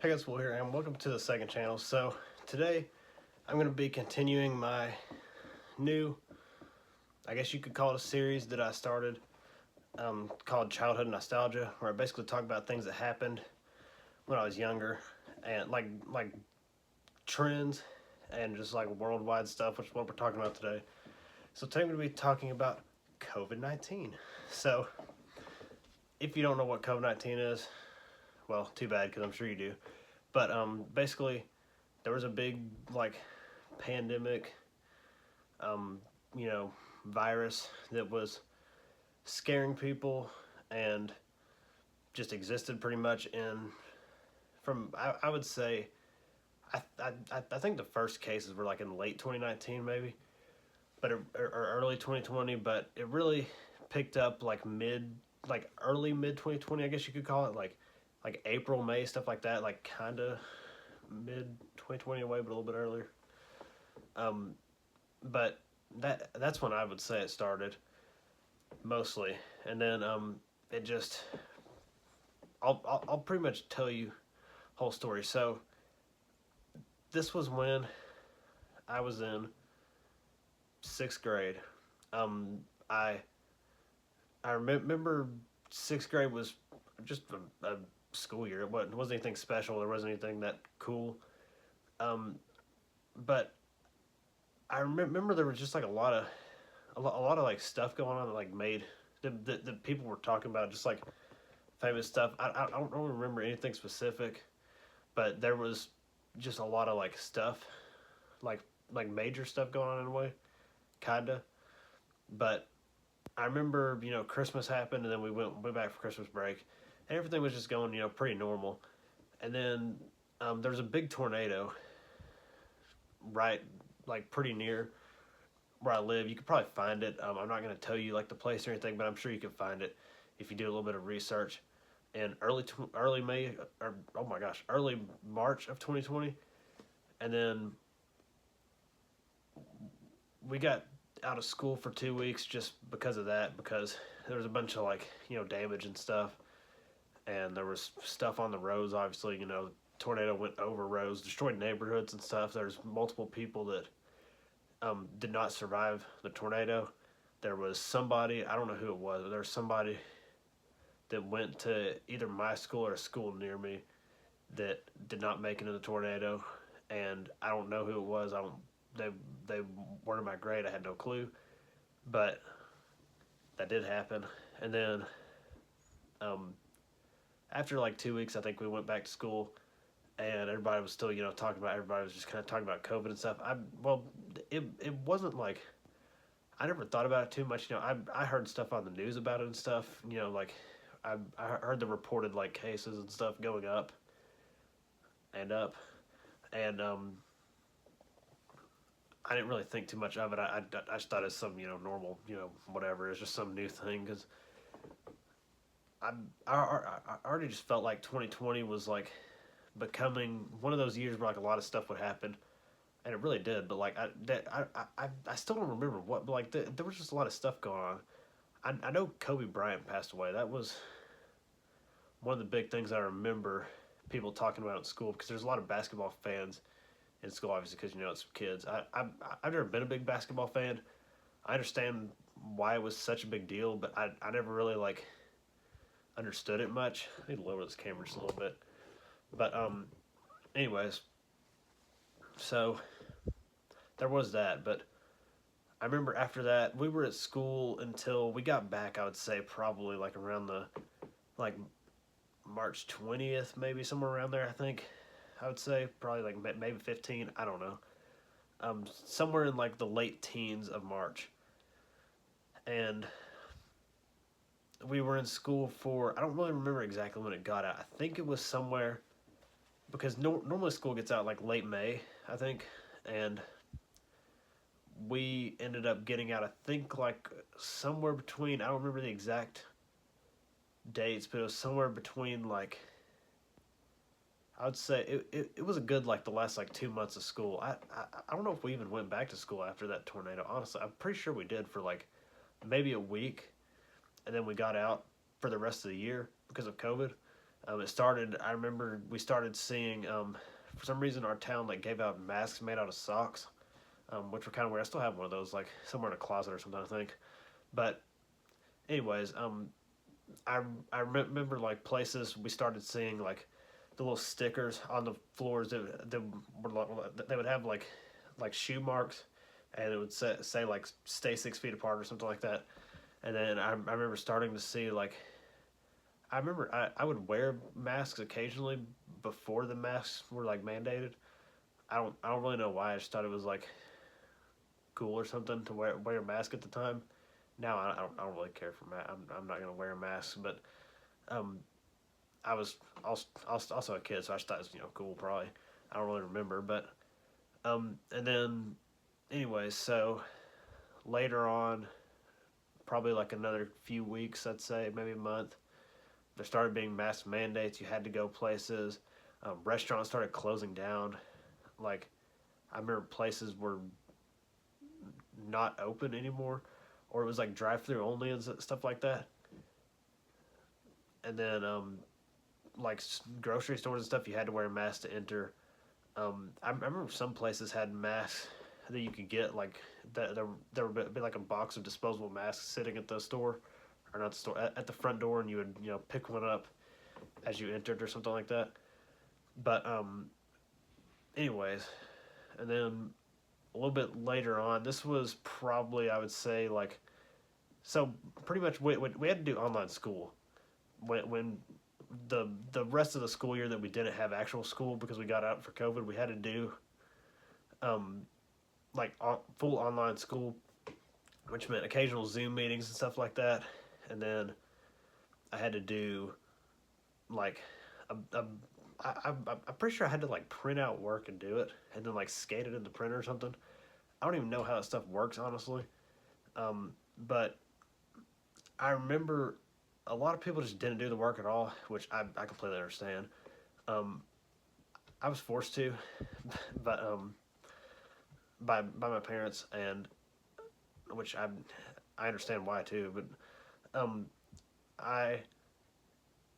Hey guys, Will here, and welcome to the second channel. So today I'm going to be continuing my new, I guess you could call it a series that I started called Childhood Nostalgia, where I basically talk about things that happened when I was younger, and like trends and just like worldwide stuff, which is what we're talking about today. So today I'm going to be talking about COVID-19. So if you don't know what COVID-19 is, well, too bad because I'm sure you do. But basically, there was a big like pandemic, um, you know, virus that was scaring people and just existed pretty much I would say I think the first cases were like in late 2019 maybe, or early 2020, but it really picked up like early mid 2020, I guess you could call it, like April, May, stuff like that, like kind of mid 2020 away, but a little bit earlier. Um, but that's when I would say it started mostly, and then it just I'll pretty much tell you whole story. So this was when I was in sixth grade. Um, I I remember sixth grade was just a school year. It wasn't anything special. There wasn't anything that cool. Um, but I remember there was just like a lot of like stuff going on that like made the people were talking about, just like famous stuff. I don't really remember anything specific, but there was just a lot of like stuff, like like major stuff going on in a way, kinda. But I remember, Christmas happened, and then we went back for Christmas break, and everything was just going, pretty normal. And then there was a big tornado right, like pretty near where I live. You could probably find it. I'm not going to tell you like the place or anything, but I'm sure you can find it if you do a little bit of research. In early May, or oh my gosh, early March of 2020, and then we got out of school for 2 weeks just because of that, because there was a bunch of like damage and stuff, and there was stuff on the roads. Obviously, tornado went over roads, destroyed neighborhoods and stuff. There's multiple people that did not survive the tornado. There was somebody, I don't know who it was, but there was somebody that went to either my school or a school near me that did not make it in the tornado, and I don't know who it was. I don't. They weren't in my grade. I had no clue, but that did happen. And then um, after like 2 weeks, I think we went back to school, and everybody was still talking about. Everybody was just kind of talking about COVID and stuff. It wasn't like I never thought about it too much. I heard stuff on the news about it and stuff. Like I heard the reported like cases and stuff going up and up, and I didn't really think too much of it. I just thought it was some normal whatever. It's just some new thing, because I, I already just felt like 2020 was like becoming one of those years where like a lot of stuff would happen, and it really did. But like I still don't remember what. But like there was just a lot of stuff going on. I know Kobe Bryant passed away. That was one of the big things I remember people talking about at school, because there's a lot of basketball fans in school, obviously, because it's kids. I've never been a big basketball fan. I understand why it was such a big deal, but I never really like understood it much. I need to lower this camera just a little bit. But anyways, so there was that. But I remember after that we were at school until we got back. I would say probably like around the like March 20th, maybe somewhere around there. I think I would say probably like maybe 15. I don't know. Somewhere in like the late teens of March, and we were in school for, I don't really remember exactly when it got out. I think it was somewhere, because normally school gets out like late May, I think, and we ended up getting out, I think, like somewhere between, I don't remember the exact dates, but it was somewhere between like, I would say it was a good like the last like 2 months of school. I don't know if we even went back to school after that tornado. Honestly, I'm pretty sure we did for like maybe a week, and then we got out for the rest of the year because of COVID. It started. I remember we started seeing. For some reason, our town like gave out masks made out of socks, which were kind of weird. I still have one of those, like somewhere in a closet or something, I think. But anyways, I I remember like places we started seeing like the little stickers on the floors that were they would have like shoe marks, and it would say like stay 6 feet apart or something like that. And then I remember starting to see like I remember I would wear masks occasionally before the masks were like mandated. I don't really know why. I just thought it was like cool or something to wear a mask at the time. Now I don't really care for I'm not gonna wear a mask, but um I was also a kid, so I just thought it was cool probably. I don't really remember, but and then anyways, so later on, probably like another few weeks, I'd say maybe a month, there started being mask mandates. You had to go places. Restaurants started closing down. Like I remember places were not open anymore, or it was like drive-through only and stuff like that. And then like grocery stores and stuff, you had to wear a mask to enter. I remember some places had masks that you could get like there would be like a box of disposable masks sitting at the store, or not the store at the front door, and you would pick one up as you entered or something like that. But anyways, and then a little bit later on, this was probably I would say like so pretty much we had to do online school when the rest of the school year that we didn't have actual school because we got out for COVID, we had to do um, like full online school, which meant occasional Zoom meetings and stuff like that. And then I had to do like a I'm pretty sure I had to like print out work and do it, and then like skate it in the printer or something. I don't even know how that stuff works honestly, but I remember a lot of people just didn't do the work at all, which I completely understand. Um, I was forced to, but by my parents, and which I understand why too. But I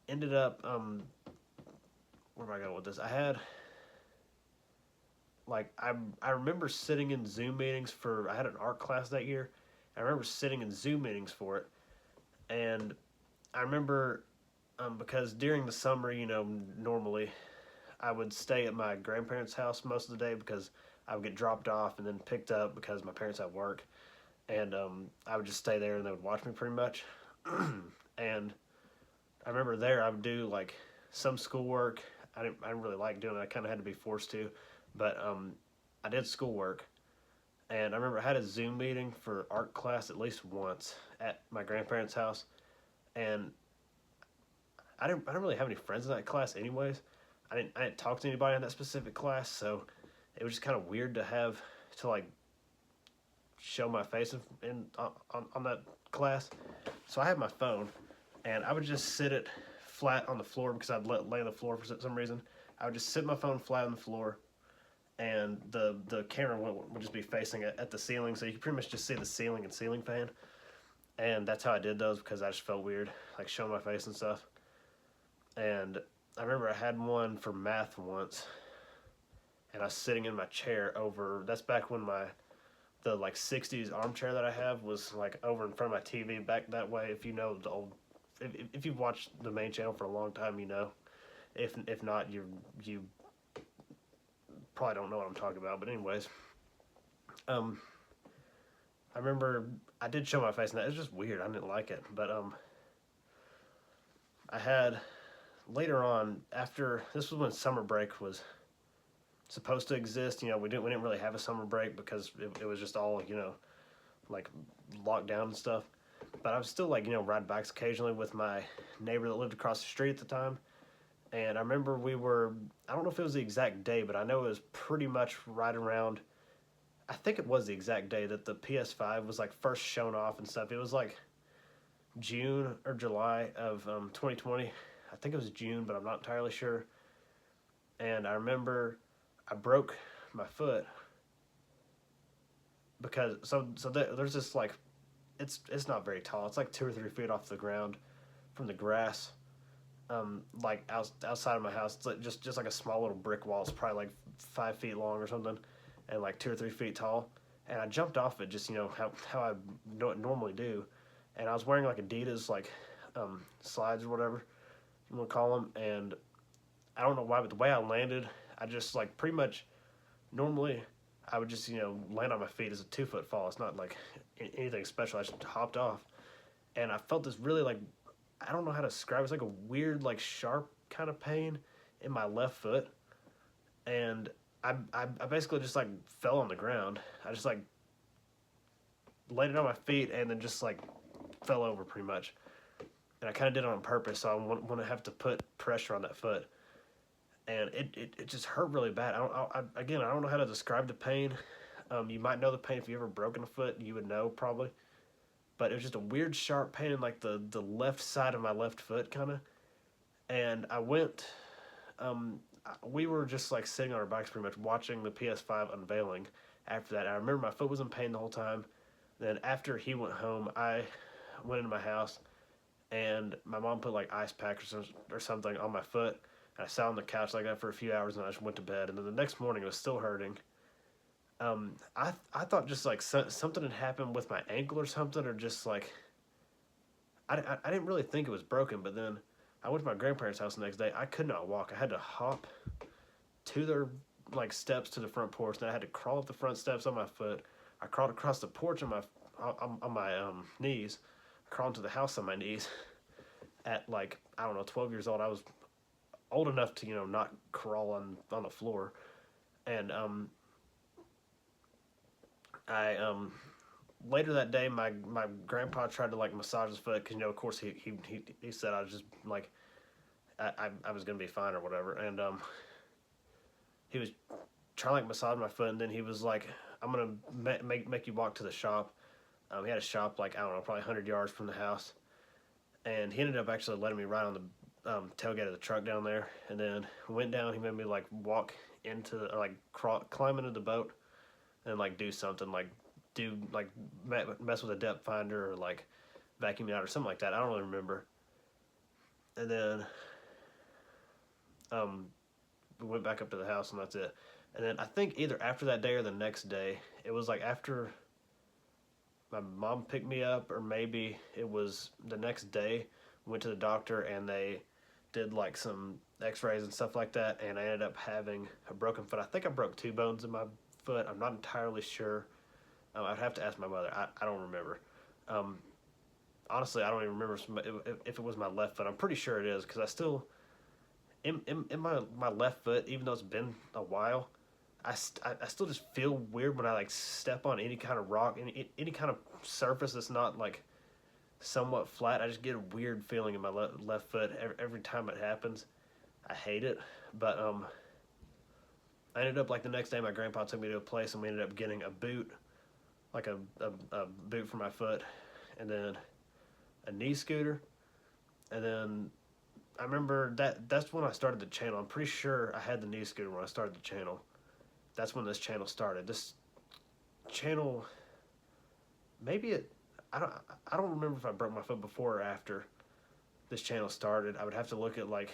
ended up where am I going with this? I had like I remember sitting in Zoom meetings for I had an art class that year. I remember sitting in Zoom meetings for it, and I remember because during the summer, normally I would stay at my grandparents' house most of the day because I would get dropped off and then picked up because my parents had work, and I would just stay there and they would watch me pretty much. And I remember there I would do like some schoolwork. I didn't really like doing it. I kind of had to be forced to, but I did schoolwork. And I remember I had a Zoom meeting for art class at least once at my grandparents' house, and I didn't really have any friends in that class anyways. I didn't talk to anybody in that specific class, so it was just kind of weird to have to like show my face in on that class. So I had my phone, and I would just sit it flat on the floor because I'd lay on the floor for some reason. I would just sit my phone flat on the floor, and the camera would just be facing at the ceiling, so you could pretty much just see the ceiling and ceiling fan. And that's how I did those because I just felt weird, like showing my face and stuff. And I remember I had one for math once, and I was sitting in my chair over. That's back when the like '60s armchair that I have was like over in front of my TV back that way. If you know the old, if you've watched the main channel for a long time, you know. If not, you probably don't know what I'm talking about. But anyways, um, I remember I did show my face, and that it was just weird. I didn't like it, but I had later on after this was when summer break was supposed to exist. We didn't really have a summer break because it was just all like lockdown and stuff. But I was still like ride bikes occasionally with my neighbor that lived across the street at the time. And I remember I don't know if it was the exact day, but I know it was pretty much right around, I think it was the exact day that the PS5 was like first shown off and stuff. It was like June or July of 2020. I think it was June, but I'm not entirely sure. And I remember I broke my foot because there's this like it's not very tall. It's like 2 or 3 feet off the ground from the grass. like outside of my house. It's like just like a small little brick wall. It's probably like 5 feet long or something, and like 2 or 3 feet tall. And I jumped off it just how I normally do, and I was wearing like Adidas like slides or whatever you want to call them, and I don't know why, but the way I landed, I just like pretty much normally I would just land on my feet as a 2 foot fall. It's not like anything special. I just hopped off, and I felt this really like I don't know how to describe it. It's like a weird like sharp kind of pain in my left foot, and I basically just like fell on the ground. I just like landed on my feet and then just like fell over pretty much. And I kind of did it on purpose, so I want to have to put pressure on that foot. And it just hurt really bad. I don't know how to describe the pain. You might know the pain if you ever broken a foot. You would know probably. But it was just a weird sharp pain in like the left side of my left foot kind of. And I went. We were just like sitting on our bikes pretty much watching the PS5 unveiling. After that, I remember my foot was in pain the whole time. Then after he went home, I went into my house, and my mom put like ice pack or something on my foot. And I sat on the couch like that for a few hours, and I just went to bed. And then the next morning, it was still hurting. I thought just like something had happened with my ankle or something, or just like I didn't really think it was broken. But then I went to my grandparents' house the next day. I could not walk. I had to hop to their like steps to the front porch, and I had to crawl up the front steps on my foot. I crawled across the porch on my knees. I crawled into the house on my knees. At like I don't know, 12 years old, I was old enough to not crawl on the floor, and I later that day my grandpa tried to like massage his foot because of course he said I was just like I was gonna be fine or whatever, and he was trying to like massage my foot, and then he was like, I'm gonna make you walk to the shop. He had a shop like I don't know, probably 100 yards from the house, and he ended up actually letting me ride on the tailgate of the truck down there, and then went down. He made me like walk into like climb into the boat, and like do something like mess with a depth finder or like vacuum it out or something like that. I don't really remember. And then we went back up to the house, and that's it. And then I think either after that day or the next day, it was like after my mom picked me up, or maybe it was the next day. Went to the doctor, and they did like some x-rays and stuff like that, and I ended up having a broken foot. I think I broke 2 bones in my foot. I'm not entirely sure. I'd have to ask my mother. I don't remember. Honestly, I don't even remember if it was my left foot. I'm pretty sure it is, because I still in my left foot, even though it's been a while, I still just feel weird when I like step on any kind of rock, any kind of surface that's not like somewhat flat. I just get a weird feeling in my left foot every time it happens. I hate it, but I ended up like the next day my grandpa took me to a place, and we ended up getting a boot, like a boot for my foot, and then a knee scooter, and then I remember that's when I started the channel. I'm pretty sure I had the knee scooter when I started the channel. That's when this channel started. This channel, maybe I don't remember if I broke my foot before or after this channel started. I would have to look at like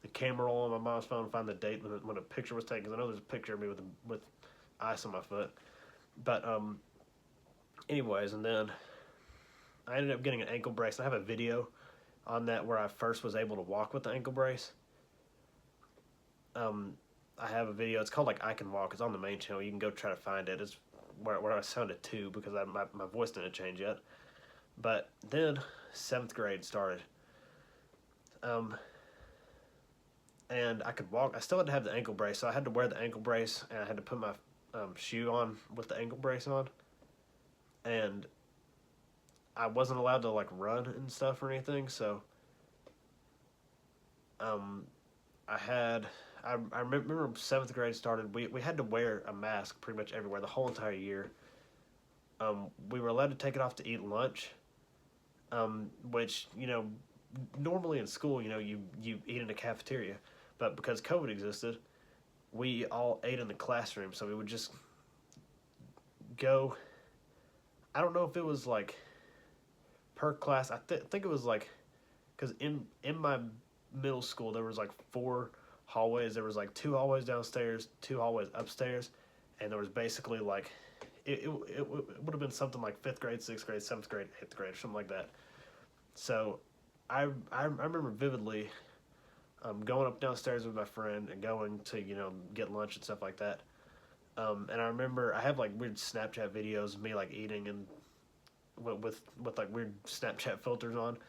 the camera roll on my mom's phone and find the date when a picture was taken, because I know there's a picture of me with ice on my foot. But anyways, and then I ended up getting an ankle brace. I have a video on that where I first was able to walk with the ankle brace. I have a video. It's called like I Can Walk. It's on the main channel. You can go try to find it. It's where I sounded too, because my voice didn't change yet. But then 7th grade started. And I could walk. I still had to have the ankle brace, so I had to wear the ankle brace, and I had to put my shoe on with the ankle brace on. And I wasn't allowed to like run and stuff or anything, so I remember 7th grade started, we had to wear a mask pretty much everywhere the whole entire year. We were allowed to take it off to eat lunch, which, normally in school, you eat in a cafeteria. But because COVID existed, we all ate in the classroom, so we would just go. I don't know if it was like per class. I think it was like, because in my middle school there was like 4 hallways. There was like 2 hallways downstairs, 2 hallways upstairs, and there was basically like it would have been something like 5th grade, 6th grade, 7th grade, 8th grade, or something like that. So I remember vividly going up downstairs with my friend and going to get lunch and stuff like that. And I remember I have like weird Snapchat videos of me like eating and with like weird Snapchat filters on.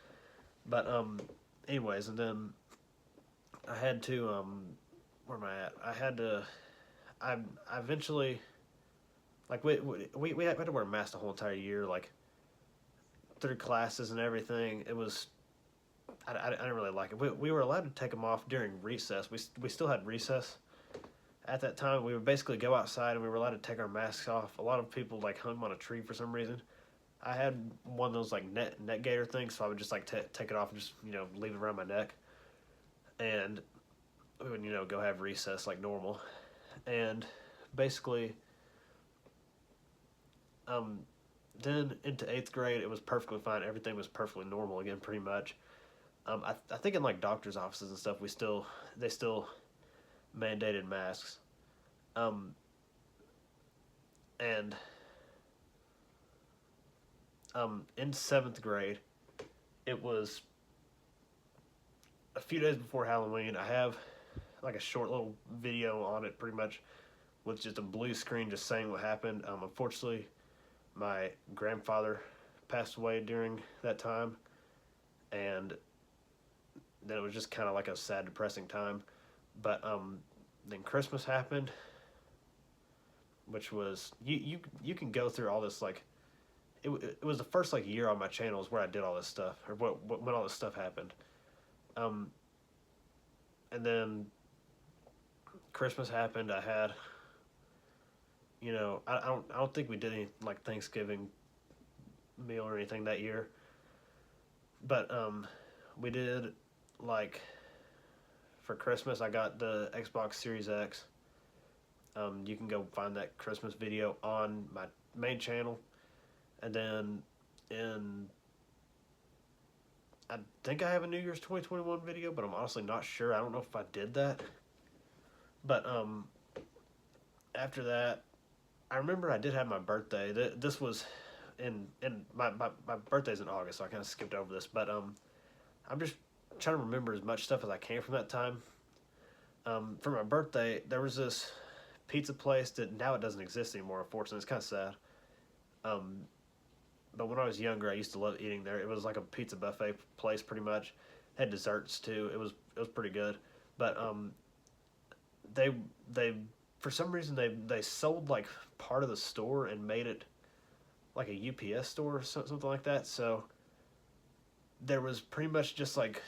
But anyways, and then I had to where am I at? I eventually like we had to wear masks the whole entire year, like through classes and everything. It was I didn't really like it. We were allowed to take them off during recess. We still had recess at that time. We would basically go outside and we were allowed to take our masks off. A lot of people like hung them on a tree for some reason. I had one of those like net gator things, so I would just like take it off and just leave it around my neck, and we would go have recess like normal, and basically then into 8th grade it was perfectly fine. Everything was perfectly normal again, pretty much. I think in like doctors' offices and stuff, they still mandated masks, and in 7th grade, it was a few days before Halloween. I have like a short little video on it, pretty much, with just a blue screen just saying what happened. Unfortunately, my grandfather passed away during that time, and then it was just kind of like a sad, depressing time. But then Christmas happened, which was you can go through all this like it was the first like year on my channels where I did all this stuff, or when all this stuff happened. And then Christmas happened. I had I don't think we did any like Thanksgiving meal or anything that year, but we did like for Christmas I got the Xbox Series X. You can go find that Christmas video on my main channel. And then I think I have a New Year's 2021 video, but I'm honestly not sure. I don't know if I did that. But after that, I remember I did have my birthday. This was in my birthday's in August, so I kind of skipped over this. But I'm just trying to remember as much stuff as I can from that time. For my birthday, there was this pizza place that now it doesn't exist anymore, unfortunately. It's kind of sad. But when I was younger, I used to love eating there. It was like a pizza buffet place, pretty much. Had desserts too. It was pretty good. But they for some reason they sold like part of the store and made it like a UPS store or something like that. So there was pretty much just like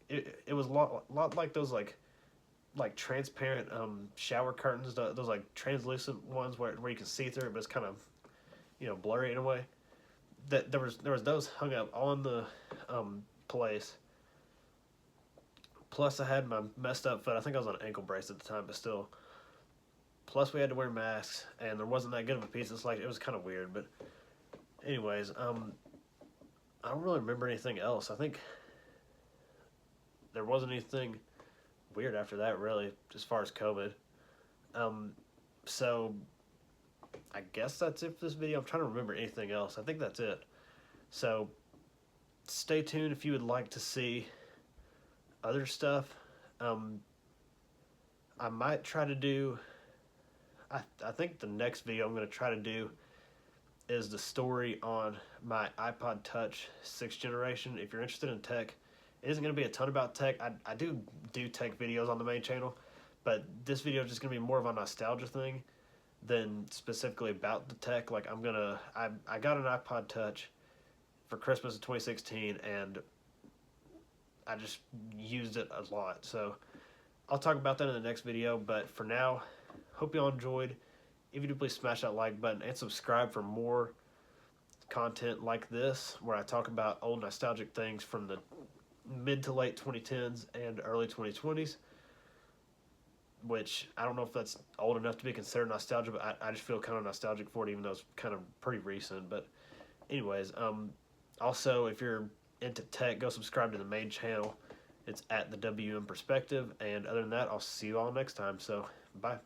it was a lot like those like transparent shower curtains, those like translucent ones where you can see through it, but it's kind of blurry in a way. That there was those hung up on the place. Plus I had my messed up foot. I think I was on an ankle brace at the time, but still. Plus we had to wear masks, and there wasn't that good of a pizza selection. It was kind of weird, but anyways, I don't really remember anything else. I think there wasn't anything weird after that, really, as far as COVID. So I guess that's it for this video. I'm trying to remember anything else. I think that's it. So stay tuned if you would like to see other stuff. I might try to do, I think the next video I'm going to try to do is the story on my iPod Touch 6th generation. If you're interested in tech, it isn't going to be a ton about tech. I do tech videos on the main channel, but this video is just going to be more of a nostalgia thing than specifically about the tech. Like I got an iPod Touch for Christmas of 2016, and I just used it a lot. So I'll talk about that in the next video, but for now, hope y'all enjoyed. If you do, please smash that like button and subscribe for more content like this, where I talk about old nostalgic things from the mid to late 2010s and early 2020s, which I don't know if that's old enough to be considered nostalgia, but I just feel kind of nostalgic for it, even though it's kind of pretty recent. But anyways, also, if you're into tech, go subscribe to the main channel. It's at the WM Perspective. And other than that, I'll see you all next time. So, bye.